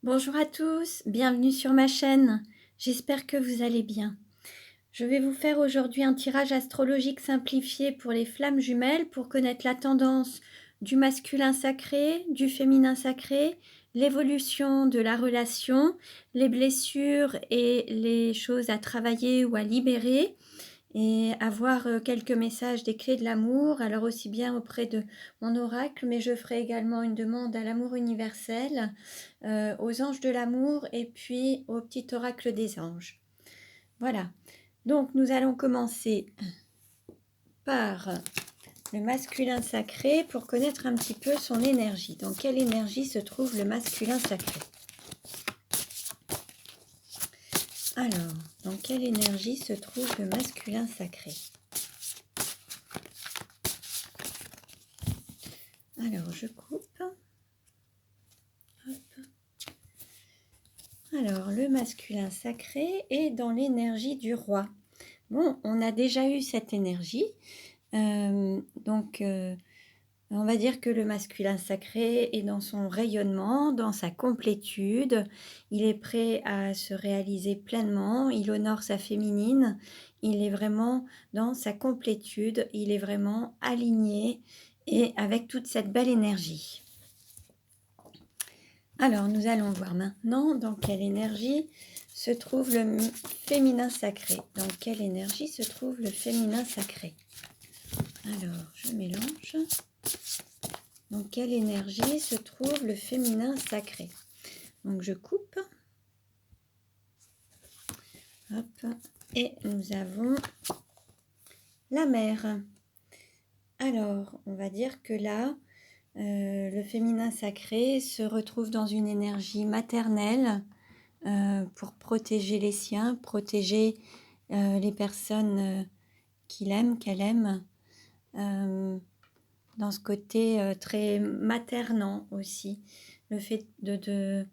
Bonjour à tous, bienvenue sur ma chaîne. J'espère que vous allez bien. Je vais vous faire aujourd'hui un tirage astrologique simplifié pour les flammes jumelles pour connaître la tendance du masculin sacré, du féminin sacré, l'évolution de la relation, les blessures et les choses à travailler ou à libérer, et avoir quelques messages des clés de l'amour, alors aussi bien auprès de mon oracle, mais je ferai également une demande à l'amour universel, aux anges de l'amour et puis au petit oracle des anges. Voilà, donc nous allons commencer par le masculin sacré pour connaître un petit peu son énergie. Dans quelle énergie se trouve le masculin sacré? Alors, dans quelle énergie se trouve le masculin sacré? Alors, je coupe. Hop. Alors, le masculin sacré est dans l'énergie du roi. Bon, on a déjà eu cette énergie. Donc, on va dire que le masculin sacré est dans son rayonnement, dans sa complétude. Il est prêt à se réaliser pleinement. Il honore sa féminine. Il est vraiment dans sa complétude. Il est vraiment aligné et avec toute cette belle énergie. Alors, nous allons voir maintenant dans quelle énergie se trouve le féminin sacré. Dans quelle énergie se trouve le féminin sacré? Alors, je mélange. Dans quelle énergie se trouve le féminin sacré? Donc, je coupe. Hop. Et nous avons la mer. Alors, on va dire que là, le féminin sacré se retrouve dans une énergie maternelle, pour protéger les siens, protéger les personnes qu'il aime, qu'elle aime, dans ce côté très maternant aussi. Le fait de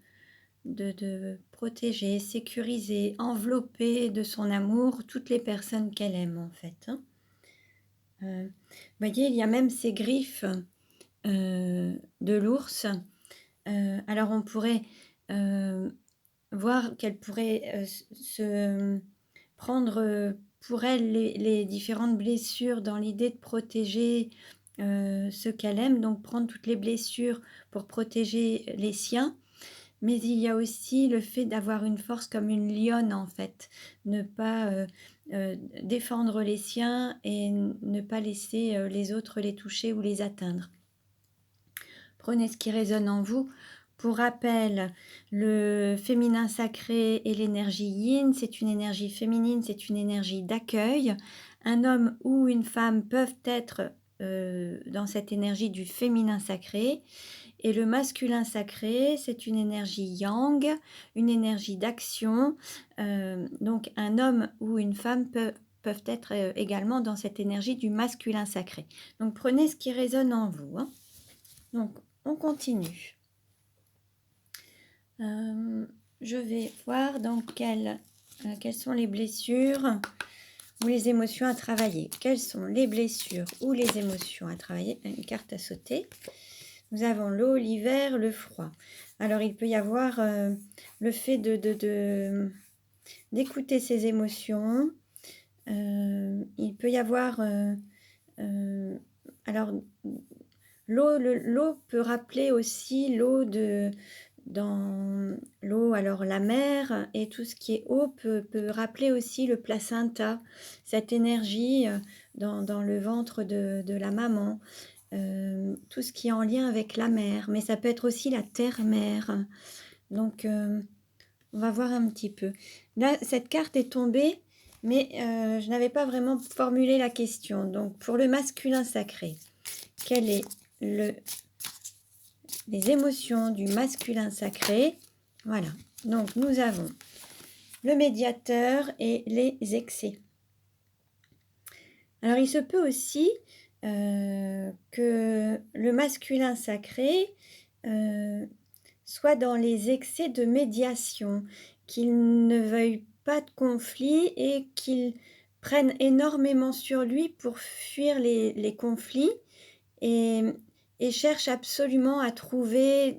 protéger, sécuriser, envelopper de son amour toutes les personnes qu'elle aime en fait. Vous voyez, il y a même ces griffes de l'ours. Alors on pourrait voir qu'elle pourrait se prendre pour elle les différentes blessures dans l'idée de protéger ce qu'elle aime, donc prendre toutes les blessures pour protéger les siens. Mais il y a aussi le fait d'avoir une force comme une lionne en fait, ne pas défendre les siens et ne pas laisser les autres les toucher ou les atteindre. Prenez ce qui résonne en vous. Pour rappel, le féminin sacré et l'énergie yin, c'est une énergie féminine, c'est une énergie d'accueil. Un homme ou une femme peuvent être dans cette énergie du féminin sacré. Et le masculin sacré, c'est une énergie yang, une énergie d'action. Donc un homme ou une femme peuvent être également dans cette énergie du masculin sacré. Donc prenez ce qui résonne en vous. Hein. Donc on continue. Je vais voir dans quelles sont les blessures ou les émotions à travailler. Quelles sont les blessures ou les émotions à travailler? Une carte à sauter. Nous avons l'eau, l'hiver, le froid. Alors, il peut y avoir le fait d'écouter ses émotions. Il peut y avoir... alors, l'eau peut rappeler aussi l'eau dans l'eau, alors la mer et tout ce qui est eau peut rappeler aussi le placenta, cette énergie dans le ventre de la maman. Tout ce qui est en lien avec la mer, mais ça peut être aussi la terre-mère. Donc, on va voir un petit peu. Là, cette carte est tombée, mais je n'avais pas vraiment formulé la question. Donc, pour le masculin sacré, quelles est les émotions du masculin sacré? Voilà. Donc, nous avons le médiateur et les excès. Alors, il se peut aussi que le masculin sacré soit dans les excès de médiation, qu'il ne veuille pas de conflit et qu'il prenne énormément sur lui pour fuir les conflits et cherche absolument à trouver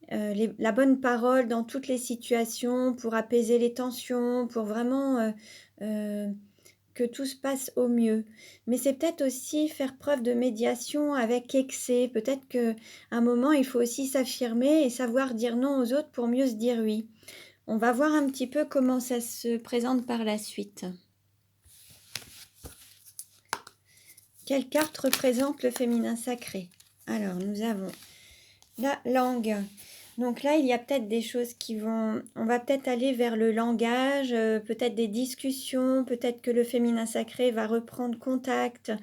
la bonne parole dans toutes les situations pour apaiser les tensions, pour vraiment que tout se passe au mieux. Mais c'est peut-être aussi faire preuve de médiation avec excès. Peut-être qu'à un moment, il faut aussi s'affirmer et savoir dire non aux autres pour mieux se dire oui. On va voir un petit peu comment ça se présente par la suite. Quelle carte représente le féminin sacré? Alors, nous avons la langue. Donc là, il y a peut-être des choses qui vont... On va peut-être aller vers le langage, peut-être des discussions, peut-être que le féminin sacré va reprendre contact,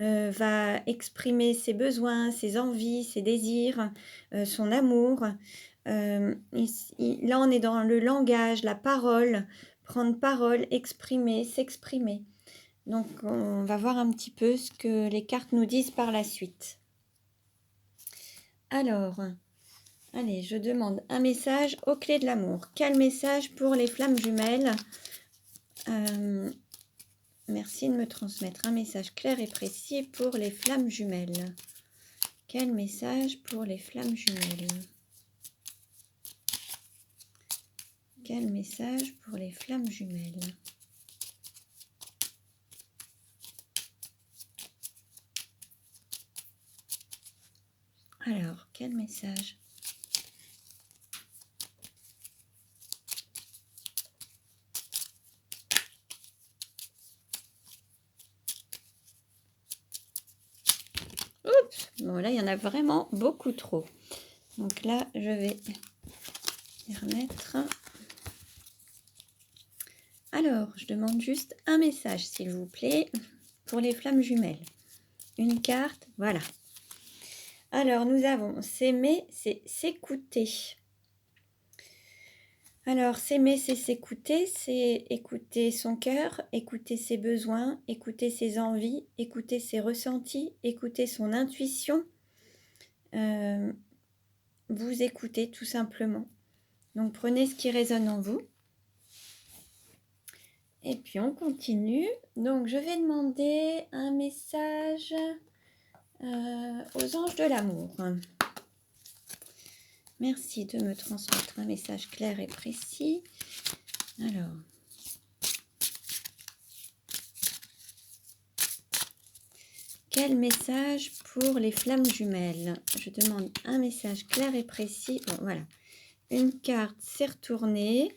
va exprimer ses besoins, ses envies, ses désirs, son amour. Là, on est dans le langage, la parole, prendre parole, exprimer, s'exprimer. Donc, on va voir un petit peu ce que les cartes nous disent par la suite. Alors, allez, je demande un message aux clés de l'amour. Quel message pour les flammes jumelles? Merci de me transmettre un message clair et précis pour les flammes jumelles. Quel message pour les flammes jumelles? Quel message pour les flammes jumelles? Alors, quel message? Oups! Bon, là, il y en a vraiment beaucoup trop. Donc là, je vais les remettre. Alors, je demande juste un message, s'il vous plaît, pour les flammes jumelles. Une carte, voilà. Alors, nous avons s'aimer, c'est s'écouter. Alors, s'aimer, c'est s'écouter, c'est écouter son cœur, écouter ses besoins, écouter ses envies, écouter ses ressentis, écouter son intuition. Vous écoutez tout simplement. Donc, prenez ce qui résonne en vous. Et puis, on continue. Donc, je vais demander un message aux anges de l'amour. Merci de me transmettre un message clair et précis. Alors, quel message pour les flammes jumelles? Je demande un message clair et précis. Bon, voilà. Une carte s'est retournée.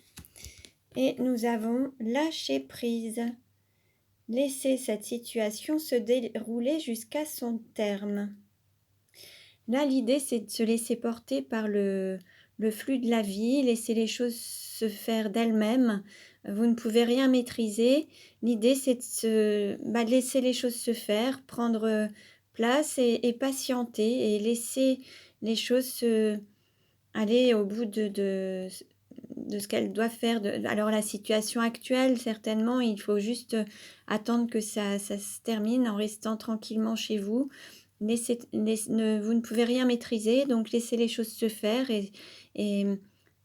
Et nous avons lâché prise. Laisser cette situation se dérouler jusqu'à son terme. Là, l'idée, c'est de se laisser porter par le flux de la vie, laisser les choses se faire d'elles-mêmes. Vous ne pouvez rien maîtriser. L'idée, c'est de laisser les choses se faire, prendre place et patienter et laisser les choses aller au bout de ce qu'elles doivent faire. Alors, la situation actuelle, certainement, il faut juste attendre que ça se termine en restant tranquillement chez vous. Vous ne pouvez rien maîtriser, donc laissez les choses se faire et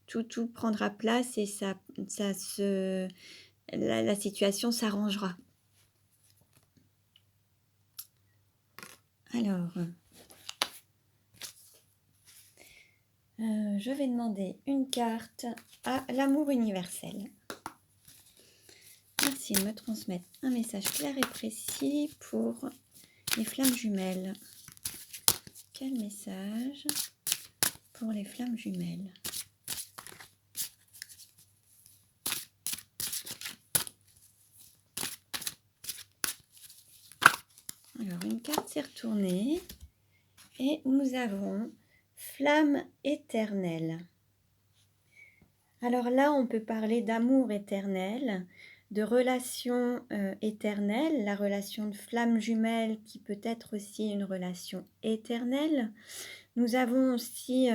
tout prendra place et la situation s'arrangera. Alors, je vais demander une carte à l'amour universel. Merci de me transmettre un message clair et précis pour les flammes jumelles. Quel message pour les flammes jumelles? Alors, une carte s'est retournée et nous avons flamme éternelle. Alors là, on peut parler d'amour éternel, de relation éternelle, la relation de flamme jumelle qui peut être aussi une relation éternelle. Nous avons aussi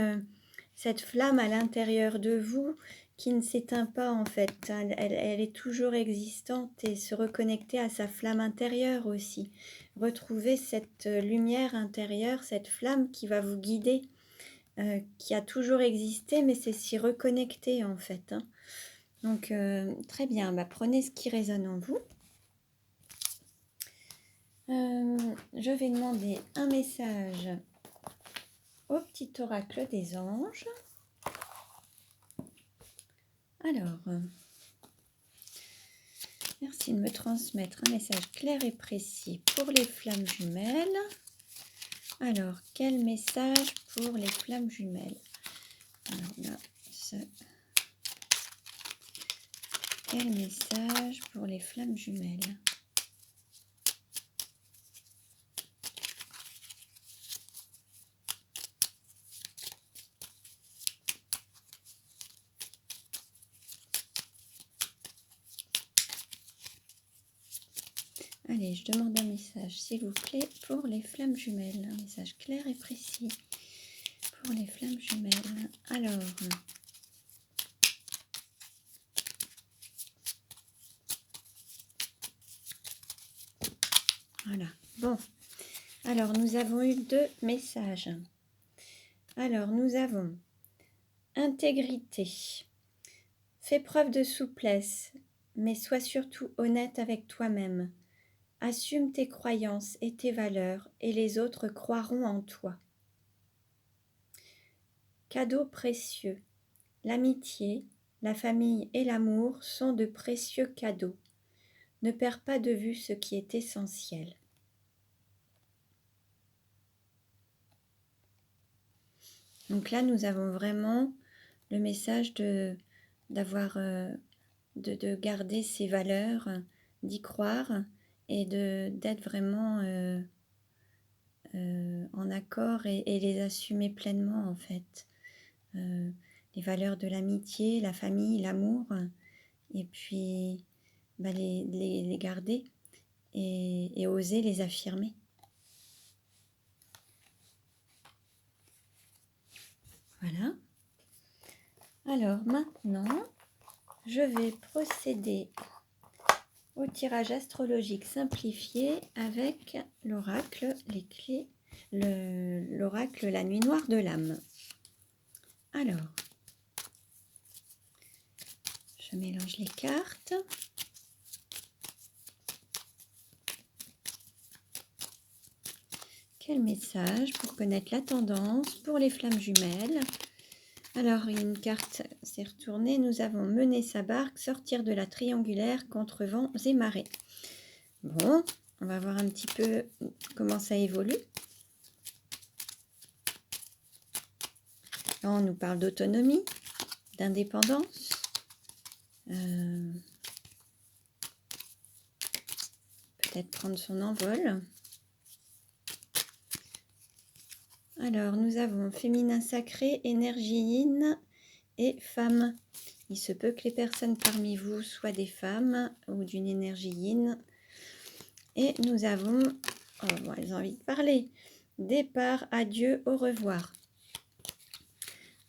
cette flamme à l'intérieur de vous qui ne s'éteint pas en fait. Elle est toujours existante et se reconnecter à sa flamme intérieure aussi. Retrouver cette lumière intérieure, cette flamme qui va vous guider, qui a toujours existé, mais c'est s'y reconnecter en fait. Hein. Donc très bien, prenez ce qui résonne en vous. Je vais demander un message au petit oracle des anges. Alors, merci de me transmettre un message clair et précis pour les flammes jumelles. Alors, quel message pour les flammes jumelles? Alors là, quel message pour les flammes jumelles? Allez, je demande un message, s'il vous plaît, pour les flammes jumelles. Un message clair et précis pour les flammes jumelles. Alors, voilà. Bon, alors nous avons eu 2 messages. Alors, nous avons intégrité. Fais preuve de souplesse, mais sois surtout honnête avec toi-même. Assume tes croyances et tes valeurs, et les autres croiront en toi. Cadeaux précieux. L'amitié, la famille et l'amour sont de précieux cadeaux. Ne perds pas de vue ce qui est essentiel. Donc là, nous avons vraiment le message de garder ses valeurs, d'y croire et d'être vraiment en accord et les assumer pleinement en fait. Les valeurs de l'amitié, la famille, l'amour, et puis les garder et oser les affirmer. Voilà. Alors maintenant, je vais procéder au tirage astrologique simplifié avec l'oracle, les clés, l'oracle La Nuit Noire de l'âme. Alors, je mélange les cartes. Quel message pour connaître la tendance pour les flammes jumelles? Alors, une carte s'est retournée. Nous avons mené sa barque, sortir de la triangulaire contre vents et marées. Bon, on va voir un petit peu comment ça évolue. Là, on nous parle d'autonomie, d'indépendance. Peut-être prendre son envol. Alors, nous avons féminin sacré, énergie yin et femme. Il se peut que les personnes parmi vous soient des femmes ou d'une énergie yin. Et nous avons, bon, elles ont envie de parler. Départ, adieu, au revoir.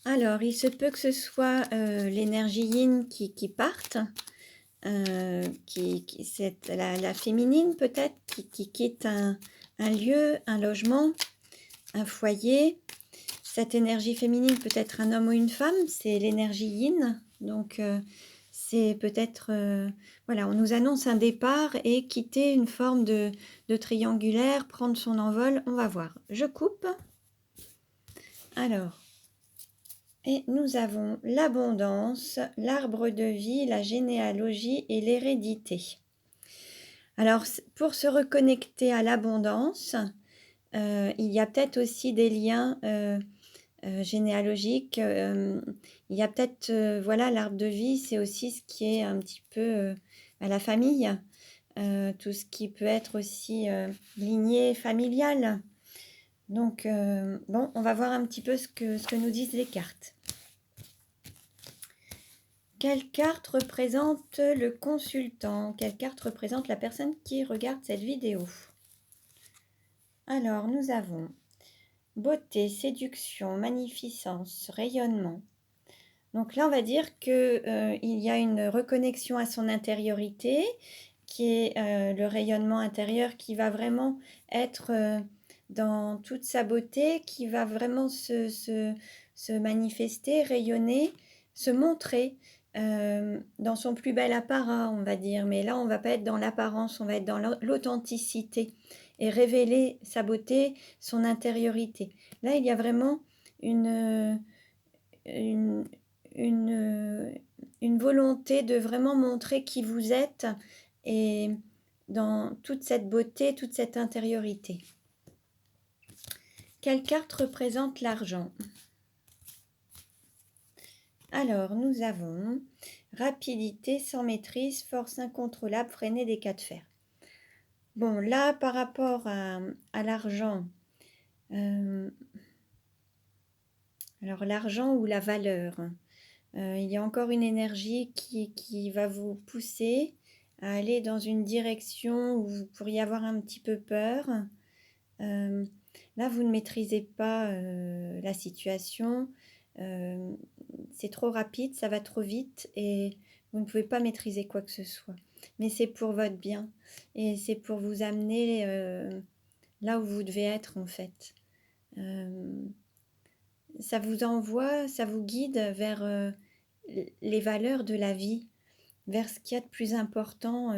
Alors, il se peut que ce soit l'énergie yin qui parte, c'est la féminine peut-être, qui quitte un lieu, un logement, un foyer. Cette énergie féminine peut être un homme ou une femme, c'est l'énergie yin. Donc, c'est peut-être, voilà, on nous annonce un départ et quitter une forme de triangulaire, prendre son envol. On va voir. Je coupe. Alors, et nous avons l'abondance, l'arbre de vie, la généalogie et l'hérédité. Alors, pour se reconnecter à l'abondance, il y a peut-être aussi des liens généalogiques. Il y a peut-être, voilà, l'arbre de vie, c'est aussi ce qui est un petit peu à la famille, tout ce qui peut être aussi lignée familiale. Donc, bon, on va voir un petit peu ce que nous disent les cartes. Quelle carte représente le consultant? Quelle carte représente la personne qui regarde cette vidéo? Alors, nous avons beauté, séduction, magnificence, rayonnement. Donc là, on va dire qu'il y a une reconnexion à son intériorité, qui est le rayonnement intérieur, qui va vraiment être dans toute sa beauté, qui va vraiment se manifester, rayonner, se montrer dans son plus bel apparat, on va dire. Mais là, on ne va pas être dans l'apparence, on va être dans l'authenticité et révéler sa beauté, son intériorité. Là, il y a vraiment une volonté volonté de vraiment montrer qui vous êtes et dans toute cette beauté, toute cette intériorité. Quelle carte représente l'argent? Alors, nous avons rapidité, sans maîtrise, force incontrôlable, freiner des cas de fer. Bon, là, par rapport à l'argent, alors l'argent ou la valeur, il y a encore une énergie qui va vous pousser à aller dans une direction où vous pourriez avoir un petit peu peur. Là, vous ne maîtrisez pas la situation. C'est trop rapide, ça va trop vite et vous ne pouvez pas maîtriser quoi que ce soit. Mais c'est pour votre bien et c'est pour vous amener là où vous devez être en fait. Ça vous envoie, ça vous guide vers les valeurs de la vie, vers ce qu'il y a de plus important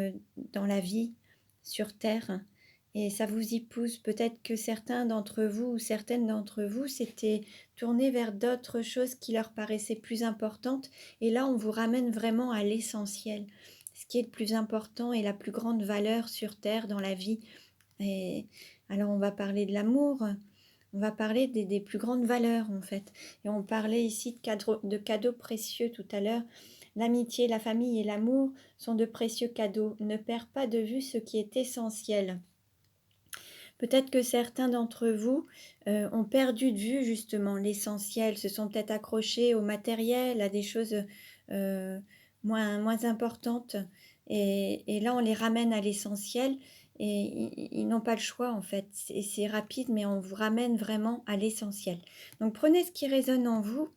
dans la vie sur Terre. Et ça vous y pousse. Peut-être que certains d'entre vous ou certaines d'entre vous s'étaient tournés vers d'autres choses qui leur paraissaient plus importantes. Et là, on vous ramène vraiment à l'essentiel. Ce qui est le plus important et la plus grande valeur sur Terre dans la vie. Et alors, on va parler de l'amour. On va parler des plus grandes valeurs, en fait. Et on parlait ici de cadeaux précieux tout à l'heure. L'amitié, la famille et l'amour sont de précieux cadeaux. Ne perds pas de vue ce qui est essentiel. Peut-être que certains d'entre vous ont perdu de vue justement l'essentiel, se sont peut-être accrochés au matériel, à des choses moins importantes. Et là, on les ramène à l'essentiel et ils n'ont pas le choix en fait. C'est rapide, mais on vous ramène vraiment à l'essentiel. Donc prenez ce qui résonne en vous.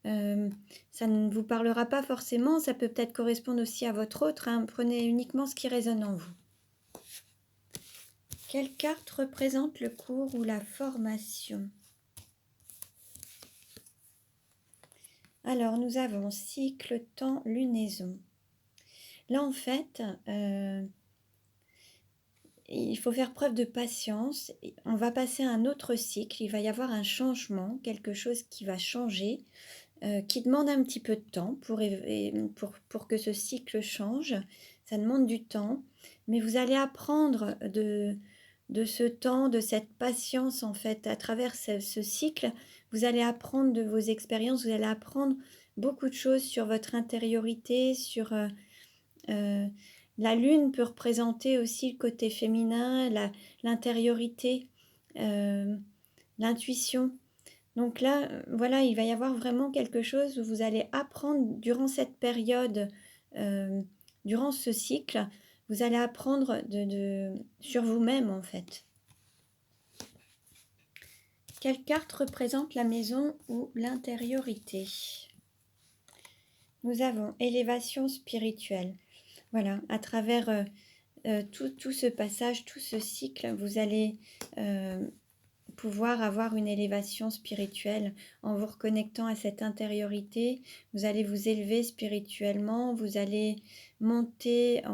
Ça ne vous parlera pas forcément, ça peut peut-être correspondre aussi à votre autre. Prenez uniquement ce qui résonne en vous. Quelle carte représente le cours ou la formation? Alors, nous avons cycle, temps, lunaison. Là, en fait, il faut faire preuve de patience. On va passer à un autre cycle. Il va y avoir un changement, quelque chose qui va changer, qui demande un petit peu de temps pour que ce cycle change. Ça demande du temps, mais vous allez apprendre de ce temps, de cette patience en fait, à travers ce cycle. Vous allez apprendre de vos expériences, vous allez apprendre beaucoup de choses sur votre intériorité, sur la lune peut représenter aussi le côté féminin, l'intériorité, l'intuition. Donc là, voilà, il va y avoir vraiment quelque chose où vous allez apprendre durant cette période, durant ce cycle, vous allez apprendre sur vous-même en fait. Quelle carte représente la maison ou l'intériorité? Nous avons élévation spirituelle. Voilà, à travers tout ce passage, tout ce cycle, vous allez pouvoir avoir une élévation spirituelle en vous reconnectant à cette intériorité. Vous allez vous élever spirituellement, vous allez monter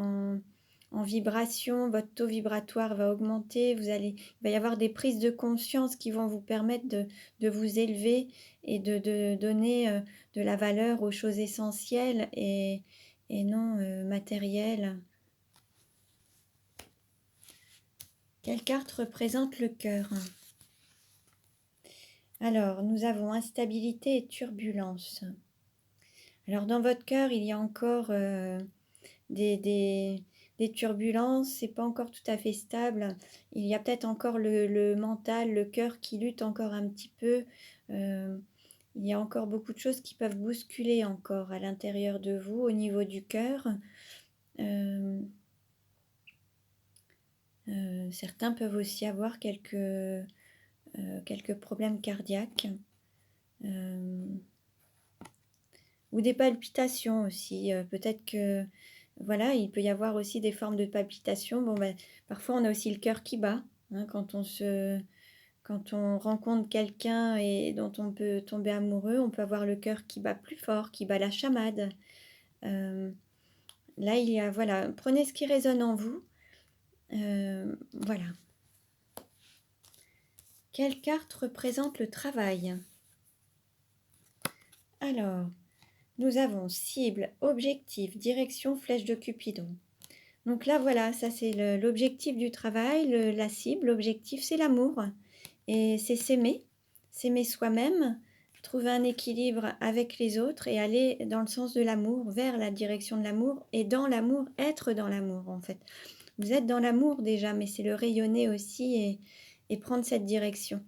en vibration, votre taux vibratoire va augmenter, il va y avoir des prises de conscience qui vont vous permettre de vous élever et de donner de la valeur aux choses essentielles et non matérielles. Quelle carte représente le cœur? Alors, nous avons instabilité et turbulence. Alors, dans votre cœur, il y a encore des turbulences, c'est pas encore tout à fait stable. Il y a peut-être encore le mental, le cœur qui lutte encore un petit peu. Il y a encore beaucoup de choses qui peuvent bousculer encore à l'intérieur de vous, au niveau du cœur. Certains peuvent aussi avoir quelques problèmes cardiaques ou des palpitations aussi. Peut-être que voilà, il peut y avoir aussi des formes de palpitations. Bon, ben, parfois on a aussi le cœur qui bat quand on rencontre quelqu'un et dont on peut tomber amoureux, on peut avoir le cœur qui bat plus fort, qui bat la chamade. Là, il y a voilà, prenez ce qui résonne en vous. Voilà. Quelle carte représente le travail? Alors, nous avons cible, objectif, direction, flèche de Cupidon. Donc là, voilà, ça c'est l'objectif du travail, la cible, l'objectif, c'est l'amour. Et c'est s'aimer soi-même, trouver un équilibre avec les autres et aller dans le sens de l'amour, vers la direction de l'amour, et dans l'amour, être dans l'amour en fait. Vous êtes dans l'amour déjà, mais c'est le rayonner aussi et prendre cette direction.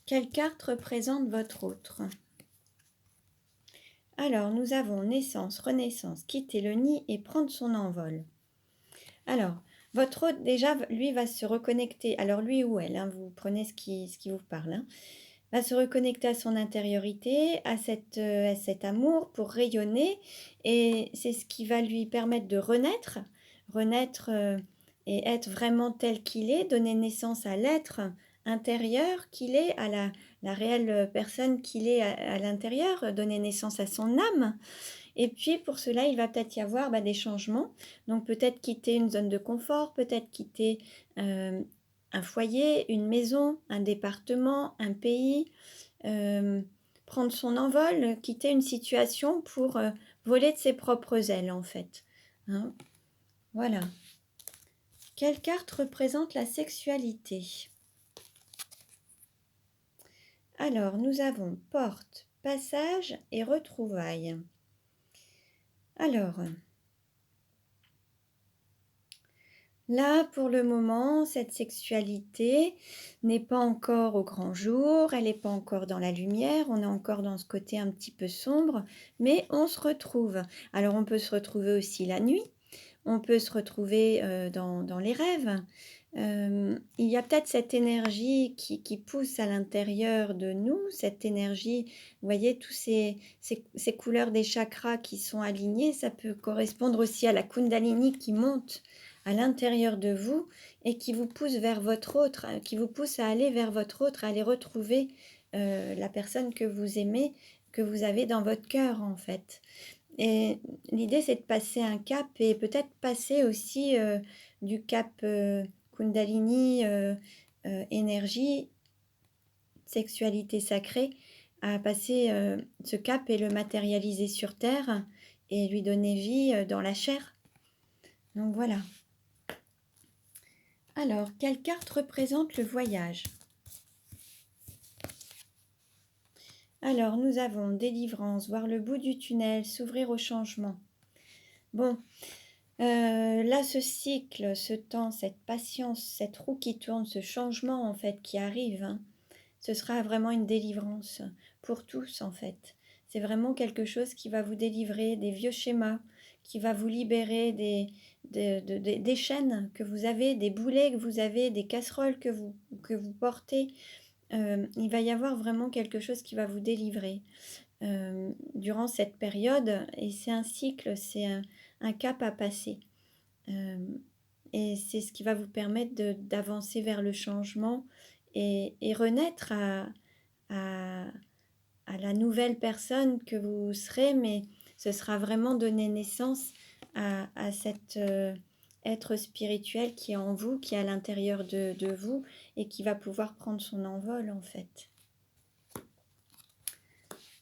Quelle carte représente votre autre? Alors, nous avons naissance, renaissance, quitter le nid et prendre son envol. Alors, votre hôte, déjà, lui, va se reconnecter. Alors, lui ou elle, hein, vous prenez ce qui vous parle, hein, va se reconnecter à son intériorité, à cet amour pour rayonner. Et c'est ce qui va lui permettre de renaître et être vraiment tel qu'il est, donner naissance à l'être intérieur qu'il est, à la réelle personne qu'il est à l'intérieur, donner naissance à son âme. Et puis pour cela, il va peut-être y avoir des changements. Donc peut-être quitter une zone de confort, peut-être quitter un foyer, une maison, un département, un pays, prendre son envol, quitter une situation pour voler de ses propres ailes en fait. Hein, voilà. Quelle carte représente la sexualité? Alors, nous avons porte, passage et retrouvailles. Alors, là, pour le moment, cette sexualité n'est pas encore au grand jour, elle n'est pas encore dans la lumière, on est encore dans ce côté un petit peu sombre, mais on se retrouve. Alors, on peut se retrouver aussi la nuit, on peut se retrouver dans les rêves. Il y a peut-être cette énergie qui pousse à l'intérieur de nous, cette énergie, vous voyez, tous ces couleurs des chakras qui sont alignées, ça peut correspondre aussi à la Kundalini qui monte à l'intérieur de vous et qui vous pousse vers votre autre, qui vous pousse à aller vers votre autre, à aller retrouver la personne que vous aimez, que vous avez dans votre cœur en fait. Et l'idée, c'est de passer un cap et peut-être passer aussi du cap Kundalini, énergie, sexualité sacrée, à passer ce cap et le matérialiser sur Terre et lui donner vie dans la chair. Donc voilà. Alors, quelle carte représente le voyage? Alors, nous avons délivrance, voir le bout du tunnel, s'ouvrir au changement. Bon, là, ce cycle, ce temps, cette patience, cette roue qui tourne, ce changement en fait qui arrive, hein, ce sera vraiment une délivrance pour tous en fait. C'est vraiment quelque chose qui va vous délivrer des vieux schémas, qui va vous libérer des chaînes que vous avez, des boulets que vous avez, des casseroles que vous portez. Il va y avoir vraiment quelque chose qui va vous délivrer durant cette période. Et c'est un cycle, c'est un cap à passer. Et c'est ce qui va vous permettre d'avancer vers le changement et renaître à la nouvelle personne que vous serez, mais ce sera vraiment donner naissance à cet être spirituel qui est en vous, qui est à l'intérieur de vous et qui va pouvoir prendre son envol en fait.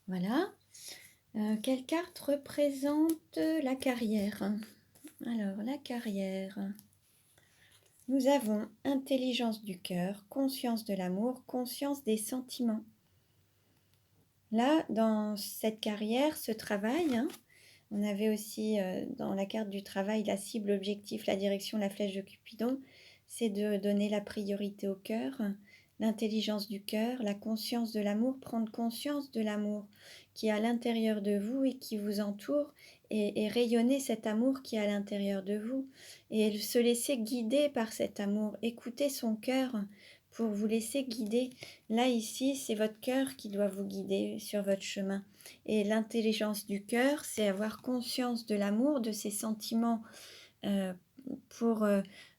Voilà. Quelle carte représente la carrière? Alors, la carrière. Nous avons intelligence du cœur, conscience de l'amour, conscience des sentiments. Là, dans cette carrière, ce travail, hein, on avait aussi dans la carte du travail la cible, l'objectif, la direction, la flèche de Cupidon. C'est de donner la priorité au cœur, l'intelligence du cœur, la conscience de l'amour, prendre conscience de l'amour qui est à l'intérieur de vous et qui vous entoure et rayonner cet amour qui est à l'intérieur de vous et se laisser guider par cet amour, écouter son cœur pour vous laisser guider. Là, ici, c'est votre cœur qui doit vous guider sur votre chemin. Et l'intelligence du cœur, c'est avoir conscience de l'amour, de ses sentiments pour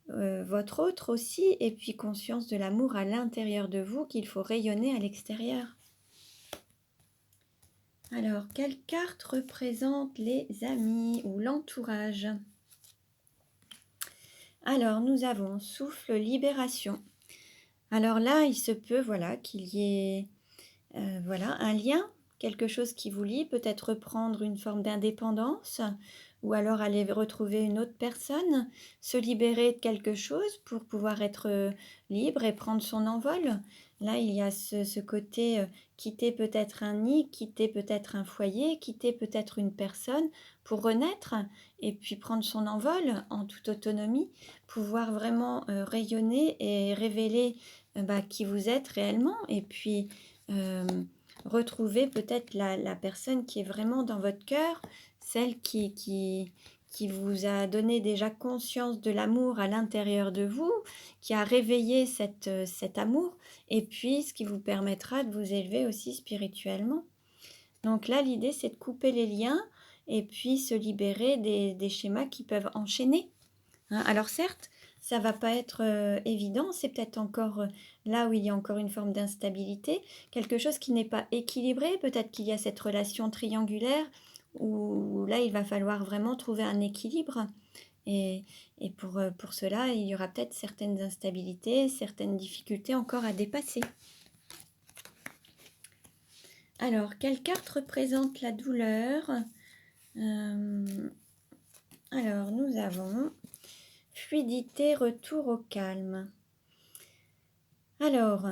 votre autre aussi, et puis conscience de l'amour à l'intérieur de vous qu'il faut rayonner à l'extérieur. Alors, quelle carte représente les amis ou l'entourage? Alors, nous avons souffle, libération. Alors là, il se peut qu'il y ait un lien quelque chose qui vous lie, peut-être reprendre une forme d'indépendance ou alors aller retrouver une autre personne, se libérer de quelque chose pour pouvoir être, libre et prendre son envol. Là, il y a ce côté, quitter peut-être un nid, quitter peut-être un foyer, quitter peut-être une personne pour renaître et puis prendre son envol en toute autonomie, pouvoir vraiment, rayonner et révéler, bah, qui vous êtes réellement et puis, retrouver peut-être la personne qui est vraiment dans votre cœur, celle qui vous a donné déjà conscience de l'amour à l'intérieur de vous, qui a réveillé cet amour et puis ce qui vous permettra de vous élever aussi spirituellement. Donc là, l'idée, c'est de couper les liens et puis se libérer des schémas qui peuvent enchaîner. Hein, alors certes, ça va pas être, évident, c'est peut-être encore, là où il y a encore une forme d'instabilité, quelque chose qui n'est pas équilibré. Peut-être qu'il y a cette relation triangulaire où là, il va falloir vraiment trouver un équilibre et pour cela, il y aura peut-être certaines instabilités, certaines difficultés encore à dépasser. Alors, quelle carte représente la douleur? Alors, nous avons fluidité, retour au calme. Alors,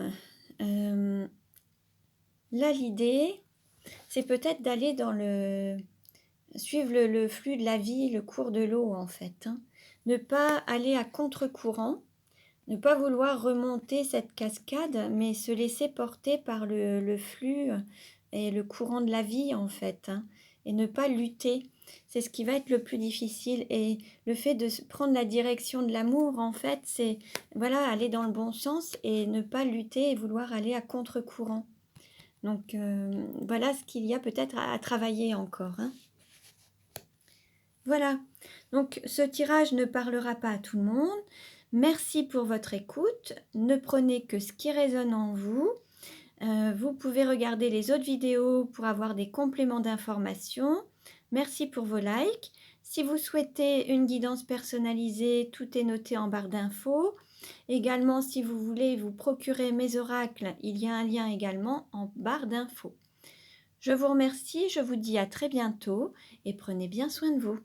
là, l'idée, c'est peut-être d'aller dans suivre le flux de la vie, le cours de l'eau, en fait, hein. Ne pas aller à contre-courant, ne pas vouloir remonter cette cascade, mais se laisser porter par le flux et le courant de la vie, en fait, hein, et ne pas lutter. C'est ce qui va être le plus difficile et le fait de prendre la direction de l'amour, en fait, c'est, voilà, aller dans le bon sens et ne pas lutter et vouloir aller à contre-courant. Donc, voilà ce qu'il y a peut-être à travailler encore, hein. Voilà, donc ce tirage ne parlera pas à tout le monde. Merci pour votre écoute. Ne prenez que ce qui résonne en vous. Vous pouvez regarder les autres vidéos pour avoir des compléments d'information. Merci pour vos likes. Si vous souhaitez une guidance personnalisée, tout est noté en barre d'infos. Également, si vous voulez vous procurer mes oracles, il y a un lien également en barre d'infos. Je vous remercie, je vous dis à très bientôt et prenez bien soin de vous.